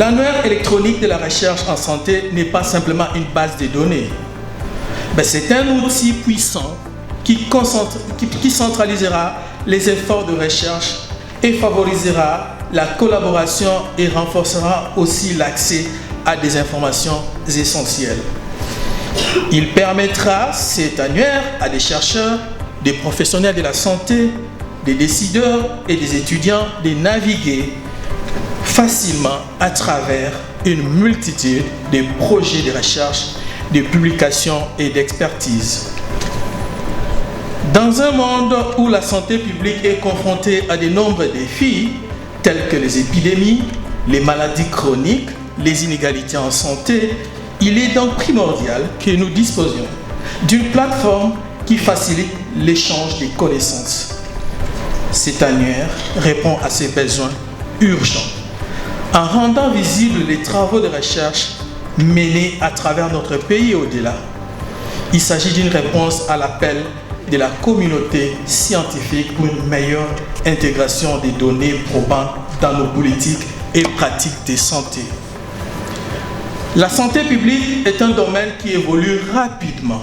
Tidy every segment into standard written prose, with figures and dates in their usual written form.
L'annuaire électronique de la recherche en santé n'est pas simplement une base de données. Mais c'est un outil puissant qui centralisera les efforts de recherche et favorisera la collaboration et renforcera aussi l'accès à des informations essentielles. Il permettra, cet annuaire, à des chercheurs, des professionnels de la santé, des décideurs et des étudiants de naviguer facilement à travers une multitude de projets de recherche, de publications et d'expertise. Dans un monde où la santé publique est confrontée à de nombreux défis, tels que les épidémies, les maladies chroniques, les inégalités en santé, il est donc primordial que nous disposions d'une plateforme qui facilite l'échange des connaissances. Cet annuaire répond à ces besoins urgents en rendant visibles les travaux de recherche menés à travers notre pays et au-delà. Il s'agit d'une réponse à l'appel de la communauté scientifique pour une meilleure intégration des données probantes dans nos politiques et pratiques de santé. La santé publique est un domaine qui évolue rapidement.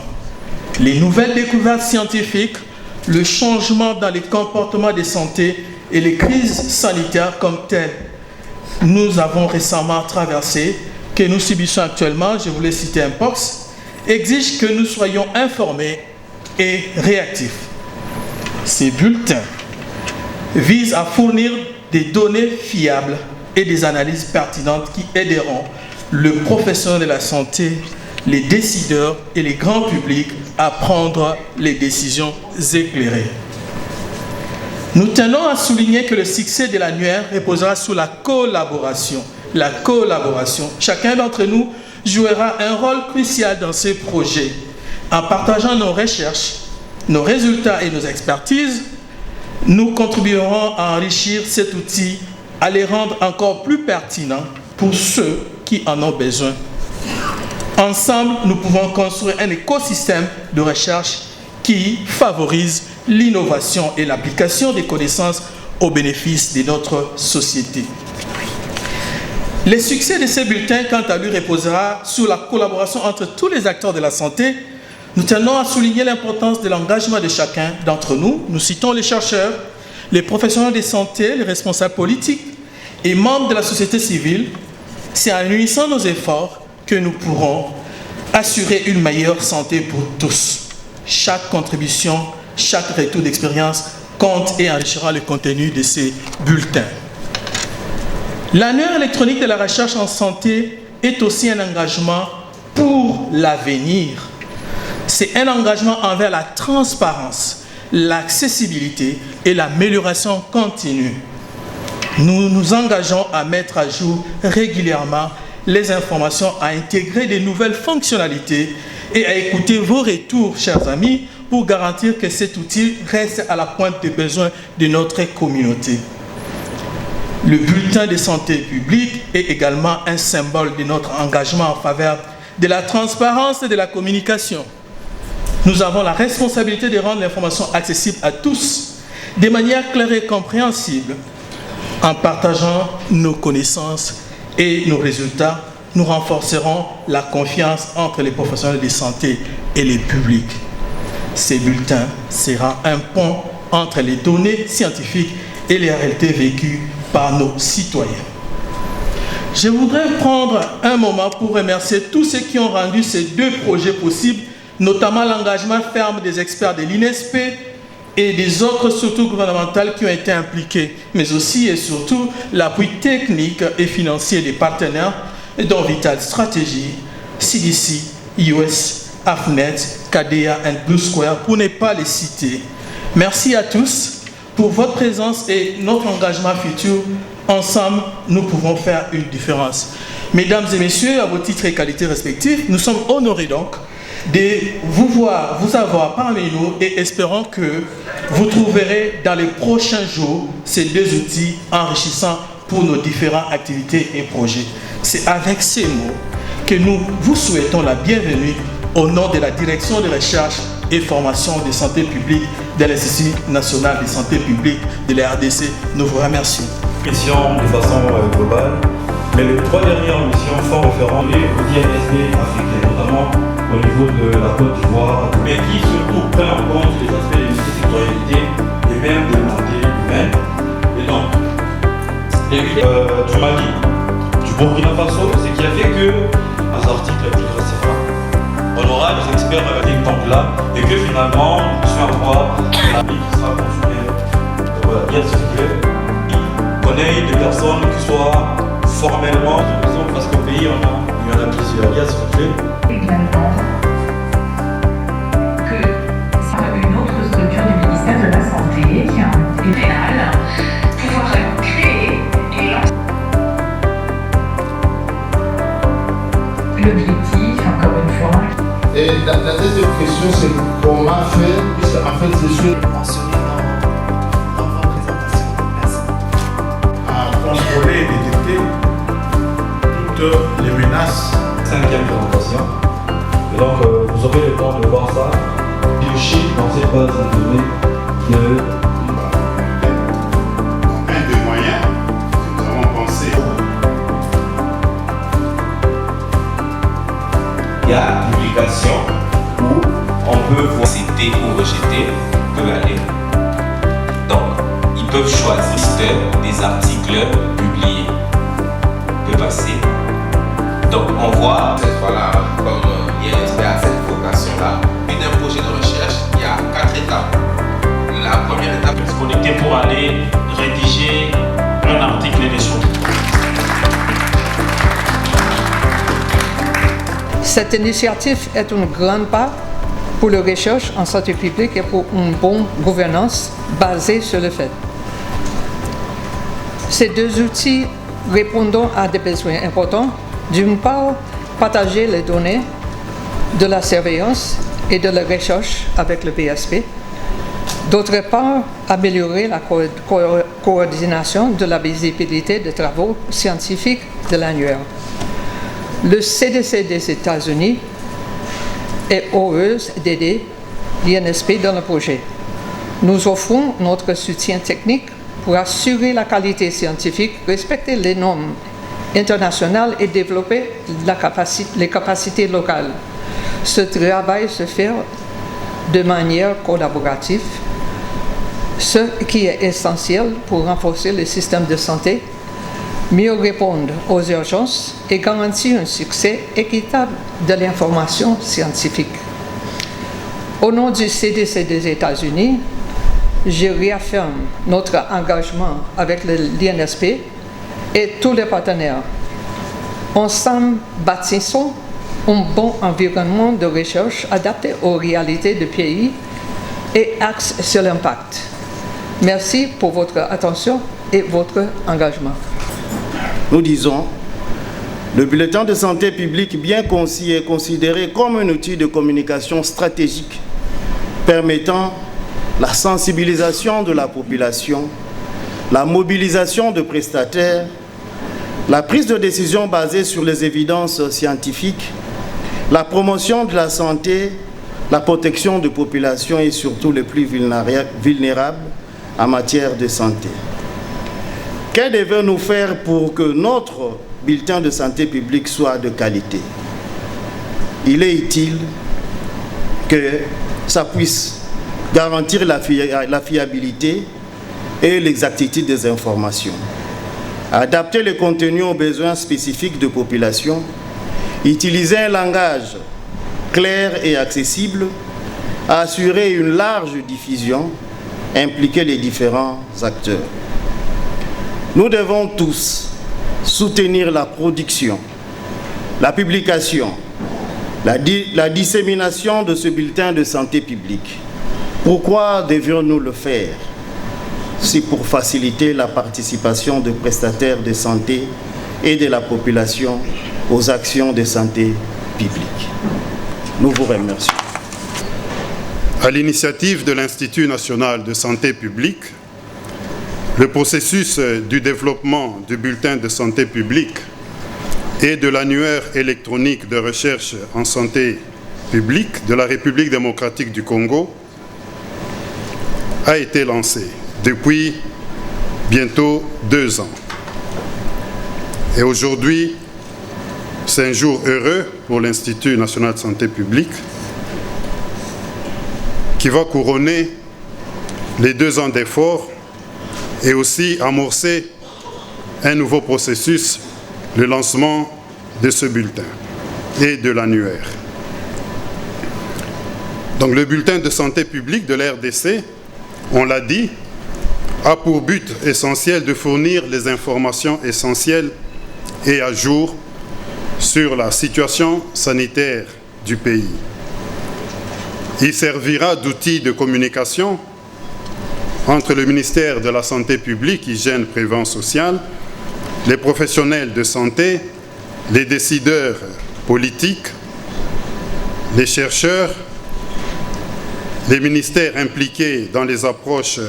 Les nouvelles découvertes scientifiques, le changement dans les comportements de santé et les crises sanitaires comme telles nous avons récemment traversées, que nous subissons actuellement, je voulais citer un POX, exigent que nous soyons informés et réactifs. Ces bulletins visent à fournir des données fiables et des analyses pertinentes qui aideront le professionnel de la santé, les décideurs et les grands publics à prendre les décisions éclairées. Nous tenons à souligner que le succès de l'annuaire reposera sur la collaboration. La collaboration. Chacun d'entre nous jouera un rôle crucial dans ces projets. En partageant nos recherches, nos résultats et nos expertises, nous contribuerons à enrichir cet outil, à les rendre encore plus pertinents pour ceux qui en ont besoin. Ensemble, nous pouvons construire un écosystème de recherche qui favorise l'innovation et l'application des connaissances au bénéfice de notre société. Le succès de ces bulletins, quant à lui, reposera sur la collaboration entre tous les acteurs de la santé. Nous tenons à souligner l'importance de l'engagement de chacun d'entre nous. Nous citons les chercheurs, les professionnels de santé, les responsables politiques et membres de la société civile. C'est en unissant nos efforts que nous pourrons assurer une meilleure santé pour tous. Chaque contribution, chaque retour d'expérience compte et enrichira le contenu de ces bulletins. L'annuaire électronique de la recherche en santé est aussi un engagement pour l'avenir. C'est un engagement envers la transparence, l'accessibilité et l'amélioration continue. Nous nous engageons à mettre à jour régulièrement les informations, à intégrer de nouvelles fonctionnalités et à écouter vos retours, chers amis, pour garantir que cet outil reste à la pointe des besoins de notre communauté. Le bulletin de santé publique est également un symbole de notre engagement en faveur de la transparence et de la communication. Nous avons la responsabilité de rendre l'information accessible à tous, de manière claire et compréhensible. En partageant nos connaissances et nos résultats, nous renforcerons la confiance entre les professionnels de santé et les publics. Ces bulletins seront un pont entre les données scientifiques et les réalités vécues par nos citoyens. Je voudrais prendre un moment pour remercier tous ceux qui ont rendu ces deux projets possibles, notamment l'engagement ferme des experts de l'INESP et des autres structures gouvernementales qui ont été impliquées, mais aussi et surtout l'appui technique et financier des partenaires, dont Vital Strategy, CDC, US, AFNET, KDA et Blue Square, pour ne pas les citer. Merci à tous pour votre présence et notre engagement futur. Ensemble, nous pouvons faire une différence. Mesdames et messieurs, à vos titres et qualités respectifs, nous sommes honorés donc de vous avoir parmi nous et espérons que vous trouverez dans les prochains jours ces deux outils enrichissants pour nos différentes activités et projets. C'est avec ces mots que nous vous souhaitons la bienvenue au nom de la Direction de recherche et formation de santé publique de l'Institut national de santé publique de la RDC. Nous vous remercions. Question de façon globale. Mais les 3 dernières missions font référence au DNSP africain, notamment au niveau de la Côte d'Ivoire, mais qui surtout prennent en compte les aspects de citoyenneté et même de santé humaine. Et donc, du Mali, du Burkina Faso, ce qui a fait que, à cet article plus récemment, on aura des experts think tank là, et que finalement, nous puissions avoir un ami qui sera consulté, bien s'il vous plaît, qu'on ait des personnes qui soient formellement, parce qu'au pays, il y en a plusieurs, bien s'il vous plaît. Également que c'est une autre structure du ministère de la Santé et pénale pouvoir créer et lancer l'objectif, encore une fois. Et la deuxième question, c'est comment faire, puisque en fait, c'est sûr. Mentionné dans votre présentation. Merci. À contrôler et détecter toutes les menaces. 5e présentation. Et donc, vous aurez le temps de voir ça. Biochip dans cette base de données de Un des moyens que nous avons pensé. Il y a publication où on peut voir citer ou rejeter peut aller. Donc, ils peuvent choisir des articles publiés. Peut passer. Donc, on voit cette fois-là, comme INSP a cette vocation-là, d'un projet de recherche, il y a 4 étapes. La première étape, se connecter pour aller rédiger un article dessus. Cette initiative est un grand pas pour la recherche en santé publique et pour une bonne gouvernance basée sur le fait. Ces 2 outils répondent à des besoins importants. D'une part, partager les données de la surveillance et de la recherche avec le PSP. D'autre part, améliorer la coordination de la visibilité des travaux scientifiques de l'annuaire. Le CDC des États-Unis est heureuse d'aider l'INSP dans le projet. Nous offrons notre soutien technique pour assurer la qualité scientifique, respecter les normes internationales et développer les capacités locales. Ce travail se fait de manière collaborative, ce qui est essentiel pour renforcer le système de santé, mieux répondre aux urgences et garantir un succès équitable de l'information scientifique. Au nom du CDC des États-Unis, je réaffirme notre engagement avec l'INSP et tous les partenaires. Ensemble, bâtissons un bon environnement de recherche adapté aux réalités du pays et axe sur l'impact. Merci pour votre attention et votre engagement. Nous disons, le bulletin de santé publique bien concis est considéré comme un outil de communication stratégique permettant la sensibilisation de la population, la mobilisation de prestataires, la prise de décision basée sur les évidences scientifiques, la promotion de la santé, la protection de populations et surtout les plus vulnérables en matière de santé. Que devons-nous faire pour que notre bulletin de santé publique soit de qualité? Il est utile que ça puisse garantir la fiabilité et l'exactitude des informations, adapter le contenu aux besoins spécifiques de population, utiliser un langage clair et accessible, assurer une large diffusion, impliquer les différents acteurs. Nous devons tous soutenir la production, la publication, la dissémination de ce bulletin de santé publique. Pourquoi devions-nous le faire? C'est pour faciliter la participation de prestataires de santé et de la population aux actions de santé publique. Nous vous remercions. À l'initiative de l'Institut national de santé publique, le processus du développement du bulletin de santé publique et de l'annuaire électronique de recherche en santé publique de la République démocratique du Congo a été lancé depuis bientôt 2 ans. Et aujourd'hui, c'est un jour heureux pour l'Institut national de santé publique qui va couronner les 2 ans d'efforts et aussi amorcer un nouveau processus, le lancement de ce bulletin et de l'annuaire. Donc le bulletin de santé publique de la RDC, on l'a dit, a pour but essentiel de fournir les informations essentielles et à jour sur la situation sanitaire du pays. Il servira d'outil de communication entre le ministère de la Santé publique, Hygiène, Prévention sociale, les professionnels de santé, les décideurs politiques, les chercheurs, les ministères impliqués dans les approches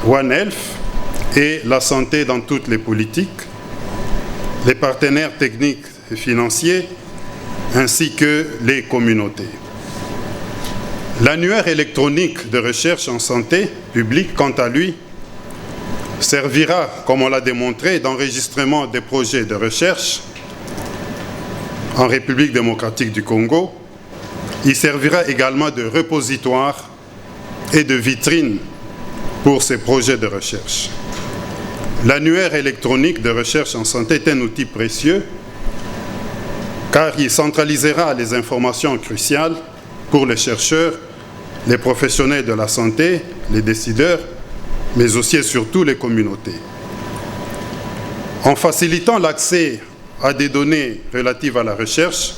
One Health et la santé dans toutes les politiques, les partenaires techniques et financiers, ainsi que les communautés. L'annuaire électronique de recherche en santé publique, quant à lui, servira, comme on l'a démontré, d'enregistrement des projets de recherche en République démocratique du Congo. Il servira également de repositoire et de vitrine pour ces projets de recherche. L'annuaire électronique de recherche en santé est un outil précieux car il centralisera les informations cruciales pour les chercheurs, les professionnels de la santé, les décideurs, mais aussi et surtout les communautés. En facilitant l'accès à des données relatives à la recherche,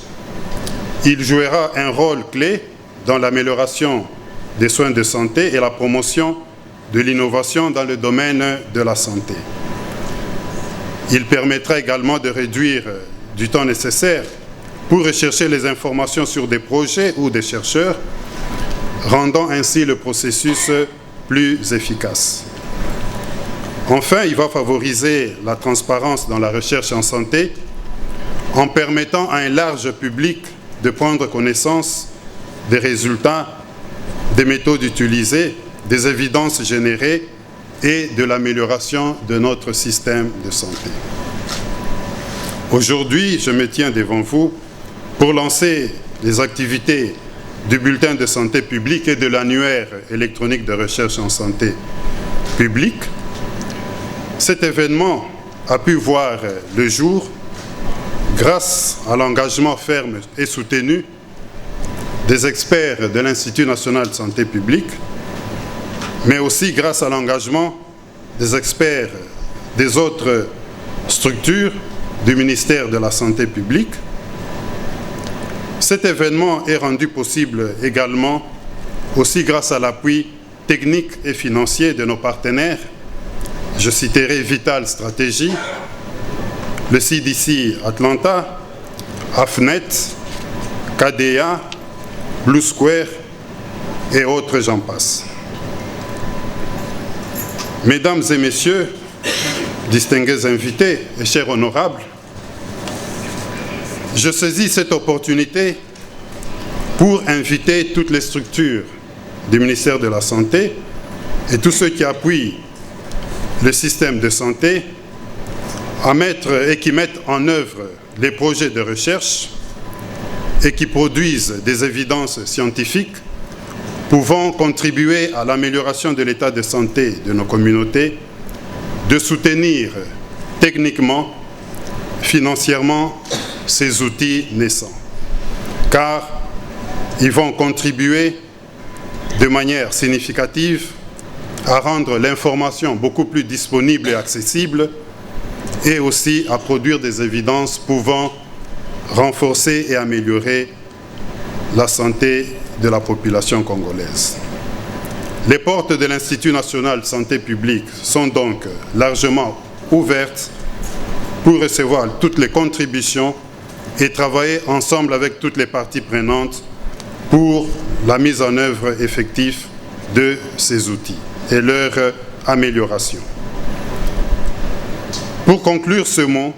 il jouera un rôle clé dans l'amélioration des soins de santé et la promotion de l'innovation dans le domaine de la santé. Il permettra également de réduire du temps nécessaire pour rechercher les informations sur des projets ou des chercheurs, rendant ainsi le processus plus efficace. Enfin, il va favoriser la transparence dans la recherche en santé en permettant à un large public de prendre connaissance des résultats, des méthodes utilisées, des évidences générées et de l'amélioration de notre système de santé. Aujourd'hui, je me tiens devant vous pour lancer les activités du bulletin de santé publique et de l'annuaire électronique de recherche en santé publique. Cet événement a pu voir le jour grâce à l'engagement ferme et soutenu des experts de l'Institut national de santé publique, mais aussi grâce à l'engagement des experts des autres structures du ministère de la Santé publique. Cet événement est rendu possible également aussi grâce à l'appui technique et financier de nos partenaires. Je citerai Vital Stratégie, le CDC Atlanta, AFNET, KDA, Blue Square et autres, j'en passe. Mesdames et messieurs, distingués invités et chers honorables, je saisis cette opportunité pour inviter toutes les structures du ministère de la Santé et tous ceux qui appuient le système de santé à mettre et qui mettent en œuvre les projets de recherche et qui produisent des évidences scientifiques pouvant contribuer à l'amélioration de l'état de santé de nos communautés, de soutenir techniquement, financièrement ces outils naissants, car ils vont contribuer de manière significative à rendre l'information beaucoup plus disponible et accessible et aussi à produire des évidences pouvant renforcer et améliorer la santé de la population congolaise. Les portes de l'Institut national de santé publique sont donc largement ouvertes pour recevoir toutes les contributions et travailler ensemble avec toutes les parties prenantes pour la mise en œuvre effective de ces outils et leur amélioration. Pour conclure ce mot,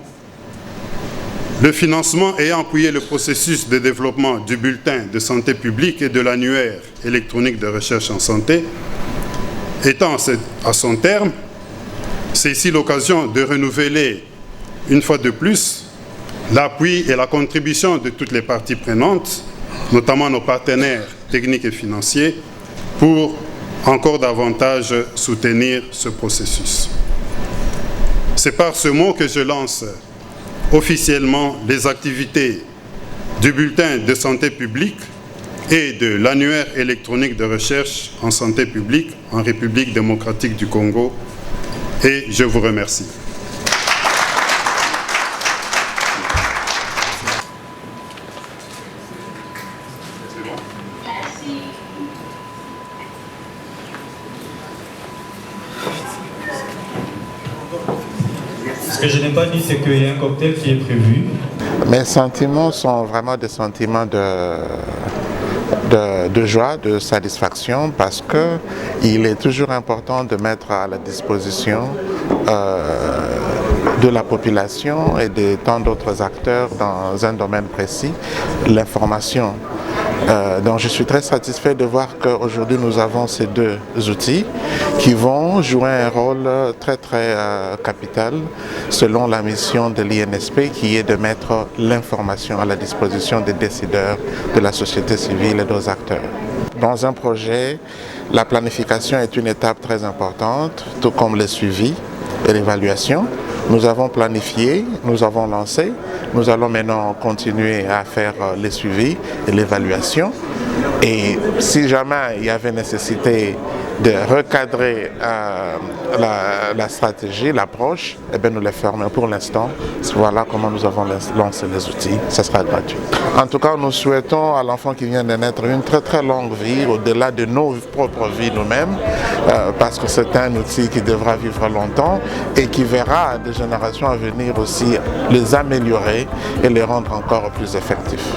le financement ayant appuyé le processus de développement du bulletin de santé publique et de l'annuaire électronique de recherche en santé étant à son terme, c'est ici l'occasion de renouveler une fois de plus, l'appui et la contribution de toutes les parties prenantes, notamment nos partenaires techniques et financiers, pour encore davantage soutenir ce processus. C'est par ce mot que je lance officiellement les activités du bulletin de santé publique et de l'annuaire électronique de recherche en santé publique en République démocratique du Congo, et je vous remercie. Ce que je n'ai pas dit, c'est qu'il y a un cocktail qui est prévu. Mes sentiments sont vraiment des sentiments de joie, de satisfaction, parce qu'il est toujours important de mettre à la disposition de la population et de tant d'autres acteurs dans un domaine précis l'information. Donc je suis très satisfait de voir qu'aujourd'hui nous avons ces deux outils qui vont jouer un rôle très capital selon la mission de l'INSP, qui est de mettre l'information à la disposition des décideurs, de la société civile et des acteurs. Dans un projet, la planification est une étape très importante, tout comme le suivi et l'évaluation. Nous avons planifié, nous avons lancé, nous allons maintenant continuer à faire les suivis et l'évaluation. Et si jamais il y avait nécessité de recadrer la stratégie, l'approche, eh bien nous le ferons. Mais pour l'instant, voilà comment nous avons lancé les outils. Ça sera gratuit. En tout cas, nous souhaitons à l'enfant qui vient de naître une très longue vie, au-delà de nos propres vies nous-mêmes, parce que c'est un outil qui devra vivre longtemps et qui verra des générations à venir aussi les améliorer et les rendre encore plus effectifs.